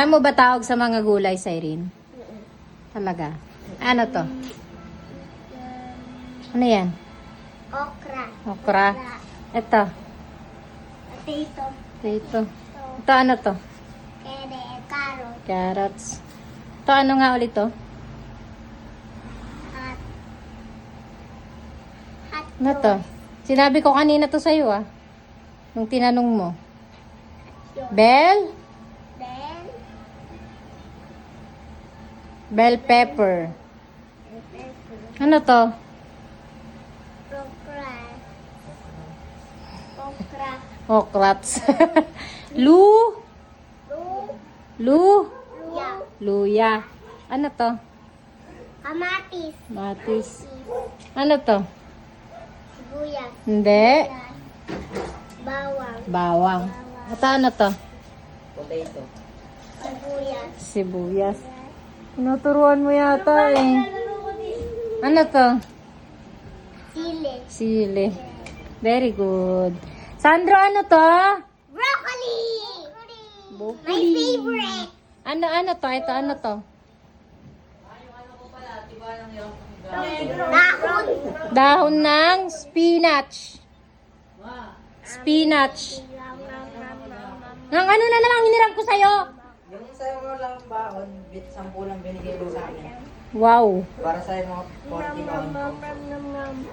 Alam mo ba tawag sa mga gulay, Cyrene? Talaga? Ano to? Ano yan? Okra. Okra. Ito. Potato. Ito. Ito ano to? Carrot. Carrots. Ito ano nga ulit to? Hot Ano to? Sinabi ko kanina to sa'yo ah. Nung tinanong mo. Bell? Then, Bell pepper. Ano to? okra. Okra. Okrats. Lu? Lu? Luya. Luya. Ano to? Kamatis. Matis. Ano to? Sibuyas. Hindi. Bawang. Bawang. Ito ano to? Potato. Sibuyas. Sibuyas. Tinuturuan mo yata eh. Ano to? Sili. Sili. Very good. Sandro, ano to? Broccoli. My Broccoli. favorite. Ano to? Ito ano to? Dahon. Dahon ng spinach. Spinach. Ang ano na naman hiniram ko sa'yo? Yung sa'yo mo lang baon, 10 lang binigay mo sa akin. Wow. Para sa'yo mga 40 baon ko.